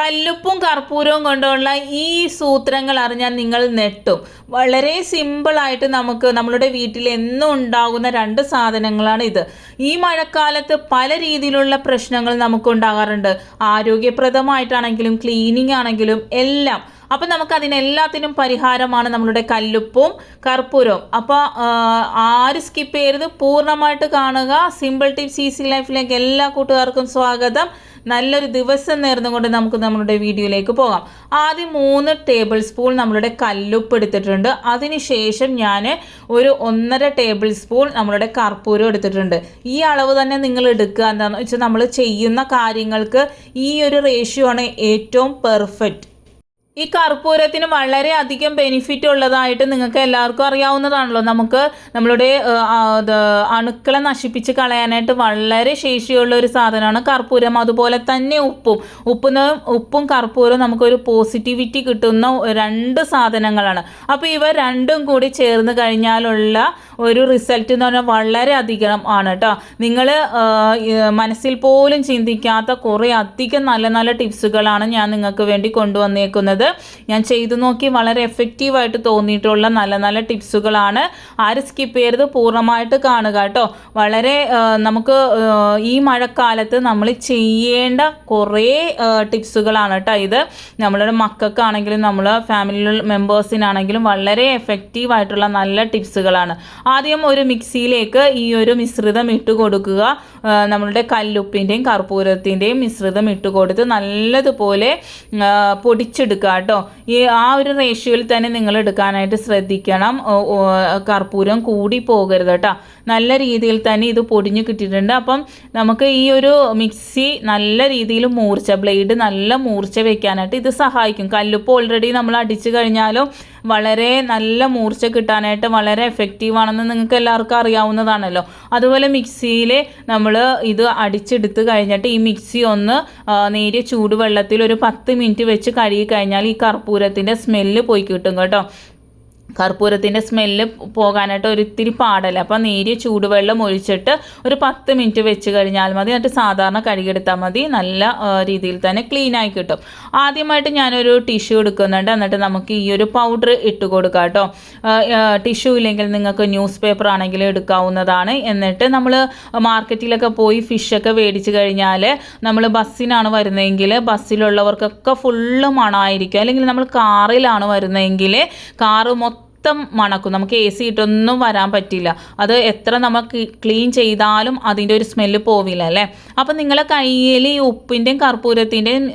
കല്ലുപ്പും കർപ്പൂരവും കൊണ്ടുള്ള ഈ സൂത്രങ്ങൾ അറിഞ്ഞാൽ നിങ്ങൾ നെട്ടും. വളരെ സിമ്പിളായിട്ട് നമുക്ക് നമ്മളുടെ വീട്ടിൽ എന്നും ഉണ്ടാകുന്ന 2 സാധനങ്ങളാണ് ഇത്. ഈ മഴക്കാലത്ത് പല രീതിയിലുള്ള പ്രശ്നങ്ങൾ നമുക്കുണ്ടാകാറുണ്ട്. ആരോഗ്യപ്രദമായിട്ടാണെങ്കിലും ക്ലീനിങ് ആണെങ്കിലും എല്ലാം. അപ്പം നമുക്ക് അതിനെല്ലാത്തിനും പരിഹാരമാണ് നമ്മളുടെ കല്ലുപ്പും കർപ്പൂരവും. അപ്പോൾ ആര് സ്കിപ്പ് ചെയ്യരുത്, പൂർണ്ണമായിട്ട് കാണുക. സിമ്പിൾ ടിപ്സ് ഈസി ലൈഫിലേക്ക് എല്ലാ കൂട്ടുകാർക്കും സ്വാഗതം. നല്ലൊരു ദിവസം നേർന്നുകൊണ്ട് നമുക്ക് നമ്മളുടെ വീഡിയോയിലേക്ക് പോകാം. ആദ്യം 3 ടേബിൾ സ്പൂൺ നമ്മളുടെ കല്ലുപ്പ് എടുത്തിട്ടുണ്ട്. അതിനുശേഷം ഞാൻ ഒരു 1.5 ടേബിൾ സ്പൂൺ നമ്മളുടെ കർപ്പൂരം എടുത്തിട്ടുണ്ട്. ഈ അളവ് തന്നെ നിങ്ങൾ എടുക്കുക. എന്താണെന്ന് വെച്ചാൽ നമ്മൾ ചെയ്യുന്ന കാര്യങ്ങൾക്ക് ഈ ഒരു റേഷ്യോ ആണ് ഏറ്റവും പെർഫെക്റ്റ്. ഈ കർപ്പൂരത്തിന് വളരെയധികം ബെനിഫിറ്റ് ഉള്ളതായിട്ട് നിങ്ങൾക്ക് എല്ലാവർക്കും അറിയാവുന്നതാണല്ലോ. നമുക്ക് നമ്മളുടെ അണുക്കളെ നശിപ്പിച്ച് കളയാനായിട്ട് വളരെ ശേഷിയുള്ള ഒരു സാധനമാണ് കർപ്പൂരം. അതുപോലെ തന്നെ ഉപ്പും കർപ്പൂരവും നമുക്കൊരു പോസിറ്റിവിറ്റി കിട്ടുന്ന 2 സാധനങ്ങളാണ്. അപ്പോൾ ഇവ രണ്ടും കൂടി ചേർന്ന് കഴിഞ്ഞാലുള്ള ഒരു റിസൾട്ട് എന്ന് പറഞ്ഞാൽ വളരെ അധികം ആണ് കേട്ടോ. നിങ്ങൾ മനസ്സിൽ പോലും ചിന്തിക്കാത്ത കുറേ അധികം നല്ല നല്ല ടിപ്സുകളാണ് ഞാൻ നിങ്ങൾക്ക് വേണ്ടി കൊണ്ടുവന്നേക്കുന്നത്. ഞാൻ ചെയ്തു നോക്കി വളരെ എഫക്റ്റീവായിട്ട് തോന്നിയിട്ടുള്ള നല്ല നല്ല ടിപ്സുകളാണ്. ആരും സ്കിപ്പ് ചെയ്യരുത്, പൂർണ്ണമായിട്ട് കാണുക കേട്ടോ. വളരെ നമുക്ക് ഈ മഴക്കാലത്ത് നമ്മൾ ചെയ്യേണ്ട കുറേ ടിപ്സുകളാണ് കേട്ടോ ഇത്. നമ്മളുടെ മക്കൾക്കാണെങ്കിലും നമ്മളെ ഫാമിലി മെമ്പേഴ്സിനാണെങ്കിലും വളരെ എഫക്റ്റീവായിട്ടുള്ള നല്ല ടിപ്സുകളാണ്. ആദ്യം ഒരു മിക്സിയിലേക്ക് ഈ ഒരു മിശ്രിതം ഇട്ട് കൊടുക്കുക. നമ്മളുടെ കല്ലുപ്പിൻ്റെയും കർപ്പൂരത്തിൻ്റെയും മിശ്രിതം ഇട്ട് കൊടുത്ത് നല്ലതുപോലെ പൊടിച്ചെടുക്കുക കേട്ടോ. ആ ഒരു റേഷ്യോയിൽ തന്നെ നിങ്ങൾ എടുക്കാനായിട്ട് ശ്രദ്ധിക്കണം. കർപ്പൂരം കൂടി പോകരുത് കേട്ടോ. നല്ല രീതിയിൽ തന്നെ ഇത് പൊടിഞ്ഞു കിട്ടിയിട്ടുണ്ട്. അപ്പം നമുക്ക് ഈ ഒരു മിക്സി നല്ല രീതിയിൽ ബ്ലേഡ് നല്ല മൂർച്ച വെക്കാനായിട്ട് ഇത് സഹായിക്കും. കല്ലുപ്പ് ഓൾറെഡി നമ്മൾ അടിച്ചു കഴിഞ്ഞാലും വളരെ നല്ല മൂർച്ച കിട്ടാനായിട്ട് വളരെ എഫക്റ്റീവാണെന്ന് നിങ്ങൾക്ക് എല്ലാവർക്കും അറിയാവുന്നതാണല്ലോ. അതുപോലെ മിക്സിയിൽ നമ്മൾ ഇത് അടിച്ചെടുത്ത് കഴിഞ്ഞിട്ട് ഈ മിക്സി ഒന്ന് നേരിയ ചൂടുവെള്ളത്തിൽ ഒരു 10 മിനിറ്റ് വെച്ച് കഴുകി കഴിഞ്ഞാൽ ഈ കർപ്പൂരത്തിൻ്റെ സ്മെല്ല് പോയി കിട്ടും കേട്ടോ. കർപ്പൂരത്തിൻ്റെ സ്മെല്ല് പോകാനായിട്ട് ഒരിത്തിരി പാടല്ല. അപ്പോൾ നേരിയ ചൂടുവെള്ളം ഒഴിച്ചിട്ട് ഒരു 10 മിനിറ്റ് വെച്ച് കഴിഞ്ഞാൽ മതി. എന്നിട്ട് സാധാരണ കഴുകിയെടുത്താൽ മതി. നല്ല രീതിയിൽ തന്നെ ക്ലീനായി കിട്ടും. ആദ്യമായിട്ട് ഞാനൊരു ടിഷ്യൂ എടുക്കുന്നുണ്ട്. എന്നിട്ട് നമുക്ക് ഈ ഒരു പൗഡർ ഇട്ട് കൊടുക്കാം കേട്ടോ. ടിഷ്യൂ ഇല്ലെങ്കിൽ നിങ്ങൾക്ക് ന്യൂസ് പേപ്പർ ആണെങ്കിലും എടുക്കാവുന്നതാണ്. എന്നിട്ട് നമ്മൾ മാർക്കറ്റിലൊക്കെ പോയി ഫിഷൊക്കെ മേടിച്ച് കഴിഞ്ഞാൽ നമ്മൾ ബസ്സിനാണ് വരുന്നതെങ്കിൽ ബസ്സിലുള്ളവർക്കൊക്കെ ഫുള്ള് മണമായിരിക്കും. അല്ലെങ്കിൽ നമ്മൾ കാറിലാണ് വരുന്നതെങ്കിൽ കാറ് മൊത്തം മണക്കും. നമുക്ക് AC ഇട്ടൊന്നും വരാൻ പറ്റില്ല. അത് എത്ര നമുക്ക് ക്ലീൻ ചെയ്താലും അതിൻ്റെ ഒരു സ്മെല്ല് പോവില്ല അല്ലേ. അപ്പം നിങ്ങളെ കയ്യിൽ ഈ ഉപ്പിൻ്റെയും കർപ്പൂരത്തിൻ്റെയും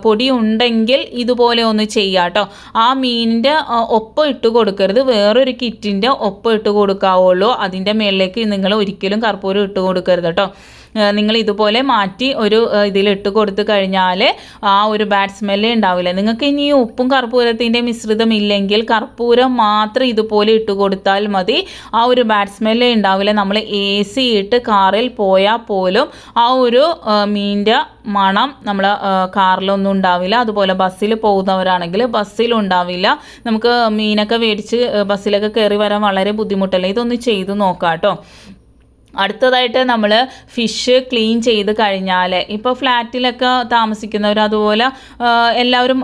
പൊടി ഉണ്ടെങ്കിൽ ഇതുപോലെ ഒന്ന് ചെയ്യാം കേട്ടോ. ആ മീനിൻ്റെ ഒപ്പം ഇട്ട് കൊടുക്കരുത്, വേറൊരു കിറ്റിൻ്റെ ഒപ്പം ഇട്ട് കൊടുക്കാവുള്ളൂ. അതിൻ്റെ മേളിലേക്ക് നിങ്ങൾ ഒരിക്കലും കർപ്പൂരം ഇട്ട് കൊടുക്കരുത് കേട്ടോ. നിങ്ങൾ ഇതുപോലെ മാറ്റി ഒരു ഇതിലിട്ട് കൊടുത്തു കഴിഞ്ഞാൽ ആ ഒരു ബാഡ് സ്മെല്ല് ഉണ്ടാവില്ല. നിങ്ങൾക്ക് ഇനി ഉപ്പും കർപ്പൂരത്തിൻ്റെ മിശ്രിതം ഇല്ലെങ്കിൽ കർപ്പൂരം മാത്രം ഇതുപോലെ ഇട്ട് കൊടുത്താൽ മതി. ആ ഒരു ബാഡ് സ്മെല്ല് ഉണ്ടാവില്ല. നമ്മൾ AC ഇട്ട് കാറിൽ പോയാൽ പോലും ആ ഒരു മീനിൻ്റെ മണം നമ്മൾ കാറിലൊന്നും ഉണ്ടാവില്ല. അതുപോലെ ബസ്സിൽ പോകുന്നവരാണെങ്കിൽ ബസ്സിലും ഉണ്ടാവില്ല. നമുക്ക് മീനൊക്കെ മേടിച്ച് ബസ്സിലൊക്കെ കയറി വരാൻ വളരെ ബുദ്ധിമുട്ടല്ലേ. ഇതൊന്ന് ചെയ്ത് നോക്കാം കേട്ടോ. അടുത്തതായിട്ട് നമ്മൾ ഫിഷ് ക്ലീൻ ചെയ്ത് കഴിഞ്ഞാൽ ഇപ്പോൾ ഫ്ലാറ്റിലൊക്കെ താമസിക്കുന്നവർ അതുപോലെ എല്ലാവരും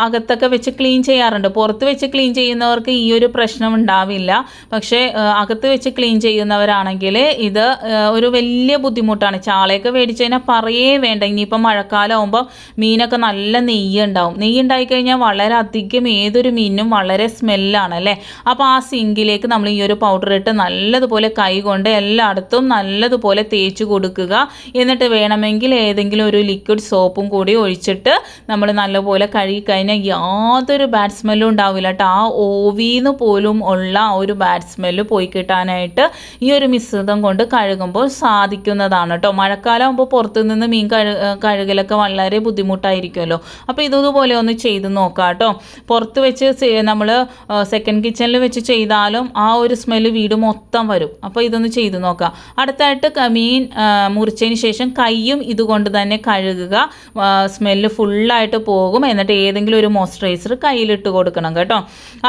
അകത്തൊക്കെ വെച്ച് ക്ലീൻ ചെയ്യാറുണ്ട്. പുറത്ത് വെച്ച് ക്ലീൻ ചെയ്യുന്നവർക്ക് ഈ ഒരു പ്രശ്നം ഉണ്ടാവില്ല. പക്ഷേ അകത്ത് വെച്ച് ക്ലീൻ ചെയ്യുന്നവരാണെങ്കിൽ ഇത് ഒരു വലിയ ബുദ്ധിമുട്ടാണ്. ചാളയൊക്കെ മേടിച്ച് കഴിഞ്ഞാൽ പറയേ വേണ്ട. ഇനിയിപ്പോൾ മഴക്കാലം ആകുമ്പോൾ മീനൊക്കെ നല്ല നെയ്യ് ഉണ്ടാവും. നെയ്യ് ഉണ്ടായിക്കഴിഞ്ഞാൽ വളരെ അധികം ഏതൊരു മീനിനും വളരെ സ്മെല്ലാണ് അല്ലേ. അപ്പോൾ ആ സിങ്കിലേക്ക് നമ്മൾ ഈ ഒരു പൗഡർ ഇട്ട് നല്ലതുപോലെ കൈ കൊണ്ട് എല്ലായിടത്തും നല്ലതുപോലെ തേച്ച് കൊടുക്കുക. എന്നിട്ട് വേണമെങ്കിൽ ഏതെങ്കിലും ഒരു ലിക്വിഡ് സോപ്പും കൂടി ഒഴിച്ചിട്ട് നമ്മൾ നല്ലപോലെ കഴുകി കഴിഞ്ഞാൽ യാതൊരു ബാഡ് സ്മെല്ലും ഉണ്ടാവില്ല കേട്ടോ. ആ ഓവിന്ന് പോലും ഉള്ള ആ ഒരു ബാഡ് സ്മെല്ല് പോയി കിട്ടാനായിട്ട് ഈ ഒരു മിശ്രിതം കൊണ്ട് കഴുകുമ്പോൾ സാധിക്കുന്നതാണ് കേട്ടോ. മഴക്കാലം ആകുമ്പോൾ പുറത്തുനിന്ന് മീൻ കഴുകലൊക്കെ വളരെ ബുദ്ധിമുട്ടായിരിക്കുമല്ലോ. അപ്പോൾ ഇതുപോലെ ഒന്ന് ചെയ്ത് നോക്കാം കേട്ടോ. പുറത്ത് വെച്ച് നമ്മൾ സെക്കൻഡ് കിച്ചണിൽ വെച്ച് ചെയ്താലും ആ ഒരു സ്മെല്ല് വീട് മൊത്തം വരും. അപ്പോൾ ഇതൊന്ന് ചെയ്ത് നോക്കാം. അടുത്തായിട്ട് മീൻ മുറിച്ചതിന് ശേഷം കൈയും ഇതുകൊണ്ട് തന്നെ കഴുകുക. സ്മെല്ല് ഫുള്ളായിട്ട് പോകും. എന്നിട്ട് ഏതെങ്കിലും ഒരു മോയ്സ്ചറൈസർ കയ്യിലിട്ട് കൊടുക്കണം കേട്ടോ.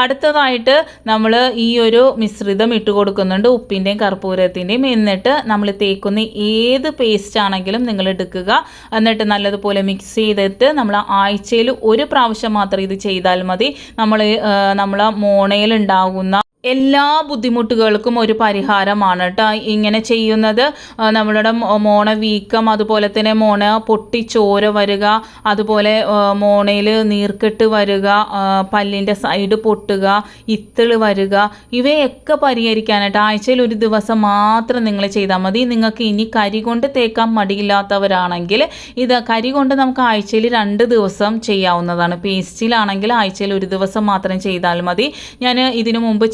അടുത്തതായിട്ട് നമ്മൾ ഈ ഒരു മിശ്രിതം ഇട്ട് കൊടുക്കുന്നുണ്ട്, ഉപ്പിൻ്റെയും കർപ്പൂരത്തിൻ്റെയും. എന്നിട്ട് നമ്മൾ തേക്കുന്ന ഏത് പേസ്റ്റ് ആണെങ്കിലും നിങ്ങൾ എടുക്കുക. എന്നിട്ട് നല്ലതുപോലെ മിക്സ് ചെയ്തിട്ട് നമ്മൾ ആഴ്ചയിൽ ഒരു പ്രാവശ്യം മാത്രം ഇത് ചെയ്താൽ മതി. നമ്മളെ മോണയിലുണ്ടാകുന്ന എല്ലാ ബുദ്ധിമുട്ടുകൾക്കും ഒരു പരിഹാരമാണ് കേട്ടോ ഇങ്ങനെ ചെയ്യുന്നത്. നമ്മളുടെ മോണ വീക്കം, അതുപോലെ തന്നെ മോണ പൊട്ടി ചോര വരിക, അതുപോലെ മോണയിൽ നീർക്കെട്ട് വരിക, പല്ലിൻ്റെ സൈഡ് പൊട്ടുക, ഇത്തിള് വരിക, ഇവയൊക്കെ പരിഹരിക്കാനായിട്ട് ആഴ്ചയിൽ ഒരു ദിവസം മാത്രം നിങ്ങൾ ചെയ്താൽ മതി. നിങ്ങൾക്ക് ഇനി കരി കൊണ്ട് തേക്കാൻ മടിയില്ലാത്തവരാണെങ്കിൽ ഇത് കരി കൊണ്ട് നമുക്ക് ആഴ്ചയിൽ 2 ദിവസം ചെയ്യാവുന്നതാണ്. പേസ്റ്റിലാണെങ്കിൽ ആഴ്ചയിൽ ഒരു ദിവസം മാത്രം ചെയ്താൽ മതി. ഞാൻ ഇതിനു മുമ്പ്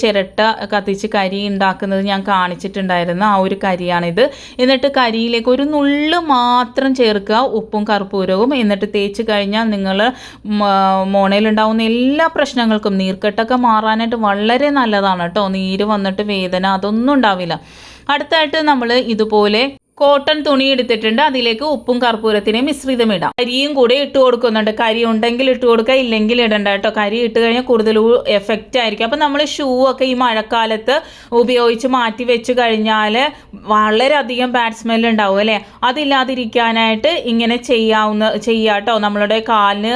കത്തിച്ച് കരി ഉണ്ടാക്കുന്നത് ഞാൻ കാണിച്ചിട്ടുണ്ടായിരുന്നു. ആ ഒരു കരിയാണിത്. എന്നിട്ട് കരിയിലേക്ക് ഒരു നുള്ള് മാത്രം ചേർക്കുക, ഉപ്പും കർപ്പൂരവും. എന്നിട്ട് തേച്ച് കഴിഞ്ഞാൽ നിങ്ങൾ മോണയിലുണ്ടാവുന്ന എല്ലാ പ്രശ്നങ്ങൾക്കും, നീർക്കെട്ടൊക്കെ മാറാനായിട്ട് വളരെ നല്ലതാണ് കേട്ടോ. നീര് വന്നിട്ട് വേദന അതൊന്നും ഉണ്ടാവില്ല. അടുത്തായിട്ട് നമ്മൾ ഇതുപോലെ കോട്ടൺ തുണി എടുത്തിട്ടുണ്ട്, അതിലേക്ക് ഉപ്പും കർപ്പൂരത്തിനെയും മിശ്രിതം ഇടാം. കരിയും കൂടെ ഇട്ട് കൊടുക്കുന്നുണ്ട്. കരി ഉണ്ടെങ്കിൽ ഇട്ട് കൊടുക്കുക, ഇല്ലെങ്കിൽ ഇടണ്ട കേട്ടോ. കരി ഇട്ട് കഴിഞ്ഞാൽ കൂടുതൽ എഫക്റ്റ് ആയിരിക്കും. അപ്പം നമ്മൾ ഷൂ ഒക്കെ ഈ മഴക്കാലത്ത് ഉപയോഗിച്ച് മാറ്റി വെച്ച് കഴിഞ്ഞാൽ വളരെയധികം ബാഡ് സ്മെൽ ഉണ്ടാവും അല്ലേ. അതില്ലാതിരിക്കാനായിട്ട് ഇങ്ങനെ ചെയ്യാട്ടോ. നമ്മളുടെ കാലിന്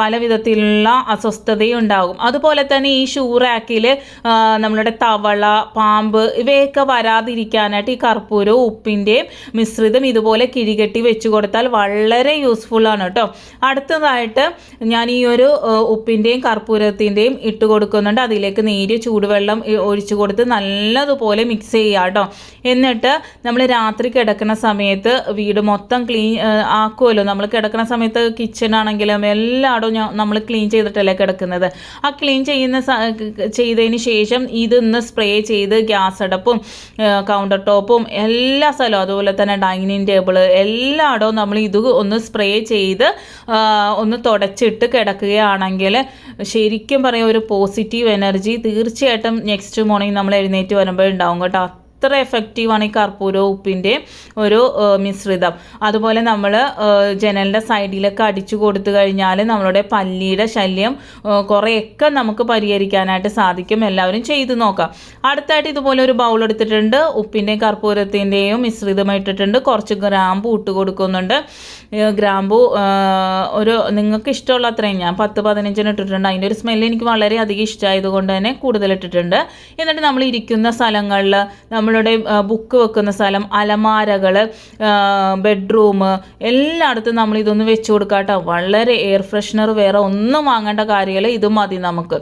പല വിധത്തിലുള്ള അസ്വസ്ഥതയും ഉണ്ടാകും. അതുപോലെ തന്നെ ഈ ഷൂ റാക്കിൽ നമ്മളുടെ തവള, പാമ്പ് ഇവയൊക്കെ വരാതിരിക്കാനായിട്ട് ഈ കർപ്പൂരവും ഉപ്പിൻ്റെയും മിശ്രിതം ഇതുപോലെ കിഴികെട്ടി വെച്ച് കൊടുത്താൽ വളരെ യൂസ്ഫുൾ ആണ് കേട്ടോ. അടുത്തതായിട്ട് ഞാൻ ഈ ഒരു ഉപ്പിൻ്റെയും കർപ്പൂരത്തിൻ്റെയും ഇട്ട് കൊടുക്കുന്നുണ്ട്. അതിലേക്ക് നേരിയ ചൂടുവെള്ളം ഒഴിച്ചു കൊടുത്ത് നല്ലതുപോലെ മിക്സ് ചെയ്യുക കേട്ടോ. എന്നിട്ട് നമ്മൾ രാത്രി കിടക്കുന്ന സമയത്ത് വീട് മൊത്തം ക്ലീൻ ആക്കുമല്ലോ. നമ്മൾ കിടക്കുന്ന സമയത്ത് കിച്ചൺ ആണെങ്കിലും എല്ലായിടവും നമ്മൾ ക്ലീൻ ചെയ്തിട്ടല്ലേ കിടക്കുന്നത്. ആ ക്ലീൻ ചെയ്തതിന് ശേഷം ഇതൊന്ന് സ്പ്രേ ചെയ്ത് ഗ്യാസ് അടപ്പും കൗണ്ടർ ടോപ്പും എല്ലാ സ്ഥലവും, അതുപോലെ തന്നെ ഡൈനിങ് ടേബിൾ എല്ലായിടവും നമ്മൾ ഇത് ഒന്ന് സ്പ്രേ ചെയ്ത് ഒന്ന് തുടച്ചിട്ട് കിടക്കുകയാണെങ്കിൽ ശരിക്കും പറയാം ഒരു പോസിറ്റീവ് എനർജി തീർച്ചയായിട്ടും നെക്സ്റ്റ് മോർണിംഗ് നമ്മൾ എഴുന്നേറ്റ് വരുമ്പോൾ ഉണ്ടാവും കേട്ടോ. അത്ര എഫക്റ്റീവാണ് ഈ കർപ്പൂരവും ഉപ്പിൻ്റെ ഒരു മിശ്രിതം. അതുപോലെ നമ്മൾ ജനലിൻ്റെ സൈഡിലൊക്കെ അടിച്ചു കൊടുത്തു കഴിഞ്ഞാൽ നമ്മളുടെ പല്ലിയുടെ ശല്യം കുറേയൊക്കെ നമുക്ക് പരിഹരിക്കാനായിട്ട് സാധിക്കും. എല്ലാവരും ചെയ്തു നോക്കാം. അടുത്തായിട്ട് ഇതുപോലെ ഒരു ബൗൾ എടുത്തിട്ടുണ്ട്, ഉപ്പിൻ്റെയും കർപ്പൂരത്തിൻ്റെയും മിശ്രിതം ഇട്ടിട്ടുണ്ട്. കുറച്ച് ഗ്രാമ്പു ഇട്ട് കൊടുക്കുന്നുണ്ട്. ഗ്രാമ്പു നിങ്ങൾക്ക് ഇഷ്ടമുള്ള അത്രയും, ഞാൻ 10-15 ഇട്ടിട്ടുണ്ട്. അതിൻ്റെ ഒരു സ്മെല്ല് എനിക്ക് വളരെയധികം ഇഷ്ടമായതുകൊണ്ട് തന്നെ കൂടുതൽ ഇട്ടിട്ടുണ്ട്. എന്നിട്ട് നമ്മൾ ഇരിക്കുന്ന സ്ഥലങ്ങളിൽ, നമ്മളുടെ ബുക്ക് വെക്കുന്ന സ്ഥലം, അലമാരകൾ, ബെഡ്റൂം എല്ലായിടത്തും നമ്മൾ ഇതൊന്ന് വെച്ച് കൊടുക്കാം കേട്ടോ. വളരെ എയർ ഫ്രഷ്നർ വേറെ ഒന്നും വാങ്ങേണ്ട കാര്യമില്ല, ഇത് മതി നമുക്ക്.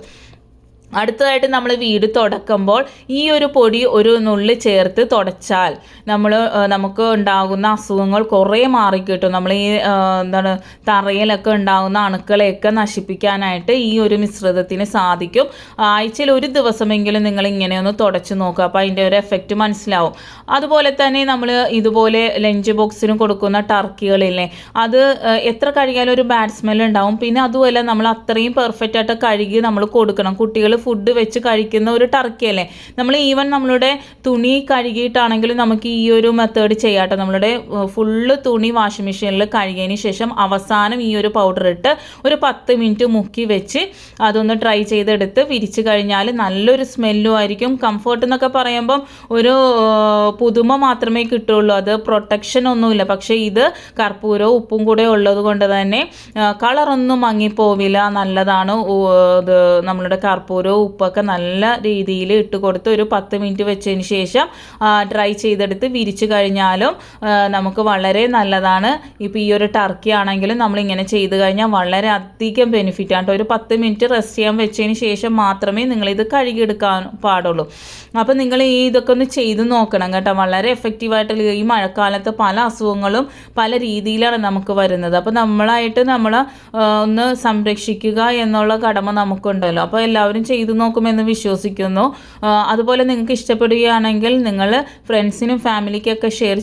അടുത്തതായിട്ട് നമ്മൾ വീട് തുടക്കുമ്പോൾ ഈ ഒരു പൊടി ഒരു നുള്ളി ചേർത്ത് തുടച്ചാൽ നമുക്ക് ഉണ്ടാകുന്ന അസുഖങ്ങൾ കുറേ മാറിക്കിട്ടും. നമ്മൾ ഈ തറയിലൊക്കെ ഉണ്ടാകുന്ന അണുക്കളെയൊക്കെ നശിപ്പിക്കാനായിട്ട് ഈ ഒരു മിശ്രിതത്തിന് സാധിക്കും. ആഴ്ചയിൽ ഒരു ദിവസമെങ്കിലും നിങ്ങൾ ഇങ്ങനെ ഒന്ന് തുടച്ച് നോക്കുക, അപ്പോൾ അതിൻ്റെ ഒരു എഫക്റ്റ് മനസ്സിലാവും. അതുപോലെ തന്നെ നമ്മൾ ഇതുപോലെ ലഞ്ച് ബോക്സിന് കൊടുക്കുന്ന ടർക്കികളില്ലേ, അത് എത്ര കഴുകിയാലും ഒരു ബാഡ് സ്മെൽ ഉണ്ടാവും. പിന്നെ അതുമല്ല നമ്മൾ അത്രയും പെർഫെക്റ്റ് ആയിട്ട് കഴുകി നമ്മൾ കൊടുക്കണം. കുട്ടികൾ ഫുഡ് വെച്ച് കഴിക്കുന്ന ഒരു ടർക്കിയല്ലേ, നമ്മൾ ഈവൻ നമ്മളുടെ തുണി കഴുകിയിട്ടാണെങ്കിലും നമുക്ക് ഈ ഒരു മെത്തേഡ് ചെയ്യാട്ടോ. നമ്മളുടെ ഫുള്ള് തുണി വാഷിംഗ് മെഷീനിൽ കഴുകിയതിന് ശേഷം അവസാനം ഈ ഒരു പൗഡർ ഇട്ട് ഒരു 10 മിനിറ്റ് മുക്കി വെച്ച് അതൊന്ന് ഡ്രൈ ചെയ്തെടുത്ത് വിരിച്ച് കഴിഞ്ഞാൽ നല്ലൊരു സ്മെല്ലും ആയിരിക്കും. കംഫർട്ട് എന്നൊക്കെ പറയുമ്പം ഒരു പുതുമ മാത്രമേ കിട്ടുള്ളൂ, അത് പ്രൊട്ടക്ഷൻ ഒന്നുമില്ല. പക്ഷേ ഇത് കർപ്പൂരവും ഉപ്പും കൂടെ ഉള്ളത് കൊണ്ട് തന്നെ കളറൊന്നും മങ്ങിപ്പോവില്ല, നല്ലതാണ്. ഇത് നമ്മളുടെ കർപ്പൂരവും ഉപ്പൊക്കെ നല്ല രീതിയിൽ ഇട്ട് കൊടുത്ത് ഒരു 10 മിനിറ്റ് വെച്ചതിന് ശേഷം ഡ്രൈ ചെയ്തെടുത്ത് വിരിച്ചു കഴിഞ്ഞാലും നമുക്ക് വളരെ നല്ലതാണ്. ഇപ്പോൾ ഈ ഒരു ടർക്കി ആണെങ്കിലും നമ്മളിങ്ങനെ ചെയ്ത് കഴിഞ്ഞാൽ വളരെ അധികം ബെനിഫിറ്റ് ആണ്. ഒരു 10 മിനിറ്റ് റെസ്റ്റ് ചെയ്യാൻ വെച്ചതിന് ശേഷം മാത്രമേ നിങ്ങളിത് കഴുകിയെടുക്കാൻ പാടുള്ളൂ. അപ്പോൾ നിങ്ങൾ ഇതൊക്കെ ഒന്ന് ചെയ്ത് നോക്കണം കേട്ടോ. വളരെ എഫക്റ്റീവായിട്ട് ഈ മഴക്കാലത്ത് പല അസുഖങ്ങളും പല രീതിയിലാണ് നമുക്ക് വരുന്നത്. അപ്പോൾ നമ്മളായിട്ട് നമ്മൾ ഒന്ന് സംരക്ഷിക്കുക എന്നുള്ള കടമ നമുക്കുണ്ടല്ലോ. അപ്പോൾ എല്ലാവരും ചെയ്ത് ചെയ്തു നോക്കുമെന്ന് വിശ്വസിക്കുന്നു. അതുപോലെ നിങ്ങൾക്ക് ഇഷ്ടപ്പെടുകയാണെങ്കിൽ നിങ്ങൾ ഫ്രണ്ട്സിനും ഫാമിലിക്കൊക്കെ ഷെയർ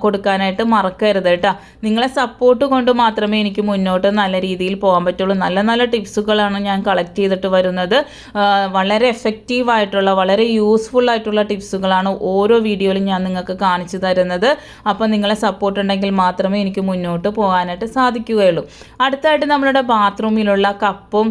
കൊടുക്കാനായിട്ട് മറക്കരുത് കേട്ടോ. നിങ്ങളെ സപ്പോർട്ട് കൊണ്ട് മാത്രമേ എനിക്ക് മുന്നോട്ട് നല്ല രീതിയിൽ പോകാൻ പറ്റുള്ളൂ. നല്ല നല്ല ടിപ്സുകളാണ് ഞാൻ കളക്ട് ചെയ്തിട്ട് വരുന്നത്. വളരെ എഫക്റ്റീവായിട്ടുള്ള വളരെ യൂസ്ഫുൾ ആയിട്ടുള്ള ടിപ്സുകളാണ് ഓരോ വീഡിയോയിലും ഞാൻ നിങ്ങൾക്ക് കാണിച്ചു തരുന്നത്. അപ്പോൾ നിങ്ങളെ സപ്പോർട്ട് ഉണ്ടെങ്കിൽ മാത്രമേ എനിക്ക് മുന്നോട്ട് പോകാനായിട്ട് സാധിക്കുകയുള്ളൂ. അടുത്തായിട്ട് നമ്മളുടെ ബാത്റൂമിലുള്ള കപ്പും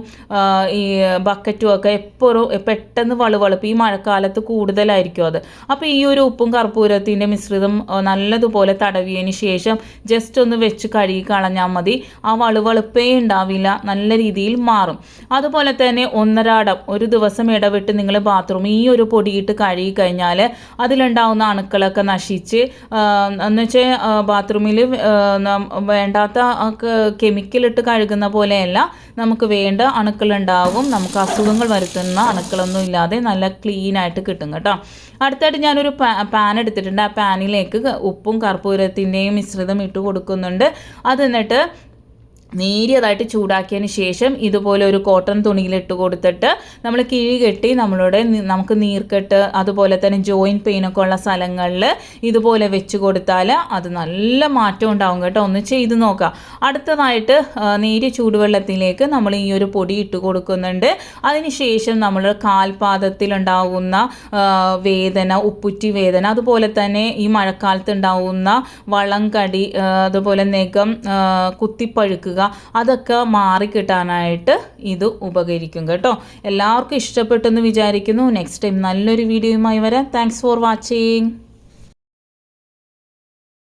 ഈ ബക്കറ്റും ഒക്കെ എപ്പോഴും പെട്ടെന്ന് വളുവളുപ്പ് ഈ മഴക്കാലത്ത് കൂടുതലായിരിക്കും അത്. അപ്പോൾ ഈ ഒരു ഉപ്പും കർപ്പൂരത്തിൻ്റെ മിശ്രിതം നല്ലതുപോലെ തടവിയതിന് ശേഷം ജസ്റ്റ് ഒന്ന് വെച്ച് കഴുകി കളഞ്ഞാൽ മതി. ആ വളുവളുപ്പേ ഉണ്ടാവില്ല, നല്ല രീതിയിൽ മാറും. അതുപോലെ തന്നെ ഒന്നരാടം ഒരു ദിവസം ഇടവിട്ട് നിങ്ങൾ ബാത്റൂം ഈ ഒരു പൊടിയിട്ട് കഴുകി കഴിഞ്ഞാൽ അതിലുണ്ടാവുന്ന അണുക്കളൊക്കെ നശിച്ച് എന്നുവെച്ചാൽ ബാത്റൂമിൽ വേണ്ടാത്ത കെമിക്കലിട്ട് കഴുകുന്ന പോലെയല്ല, നമുക്ക് വേണ്ട അണുക്കളുണ്ടാവും. നമുക്ക് അസുഖങ്ങൾ വരുത്തുന്ന അണുക്കളൊന്നും ഇല്ലാതെ നല്ല ക്ലീനായിട്ട് കിട്ടും കേട്ടോ. അടുത്തായിട്ട് ഞാനൊരു പാൻ എടുത്തിട്ടുണ്ട്. ആ പാനിലേക്ക് ഉപ്പും കർപ്പൂരത്തിൻ്റെയും മിശ്രിതം ഇട്ട് കൊടുക്കുന്നുണ്ട്. അത് എന്നിട്ട് നേരിയതായിട്ട് ചൂടാക്കിയതിന് ശേഷം ഇതുപോലെ ഒരു കോട്ടൺ തുണിയിലിട്ട് കൊടുത്തിട്ട് നമ്മൾ കിഴി കെട്ടി നമുക്ക് നീർക്കെട്ട് അതുപോലെ തന്നെ ജോയിൻറ്റ് പെയിനൊക്കെ ഉള്ള സ്ഥലങ്ങളിൽ ഇതുപോലെ വെച്ച് കൊടുത്താൽ അത് നല്ല മാറ്റം ഉണ്ടാവും കേട്ടോ. ഒന്ന് ചെയ്ത് നോക്കാം. അടുത്തതായിട്ട് നേരിയ ചൂടുവെള്ളത്തിലേക്ക് നമ്മൾ ഈ ഒരു പൊടി ഇട്ട് കൊടുക്കുന്നുണ്ട്. അതിന് ശേഷം നമ്മൾ കാൽപാദത്തിലുണ്ടാകുന്ന വേദന, ഉപ്പുറ്റി വേദന, അതുപോലെ തന്നെ ഈ മഴക്കാലത്ത് ഉണ്ടാകുന്ന വളംകടി, അതുപോലെ നെഖം കുത്തിപ്പഴുക്കുക, അതൊക്കെ മാറിക്കിട്ടാനായിട്ട് ഇത് ഉപകരിക്കും കേട്ടോ. എല്ലാവർക്കും ഇഷ്ടപ്പെട്ടെന്ന് വിചാരിക്കുന്നു. നെക്സ്റ്റ് ടൈം നല്ലൊരു വീഡിയോയുമായി വരാം. Thanks for watching.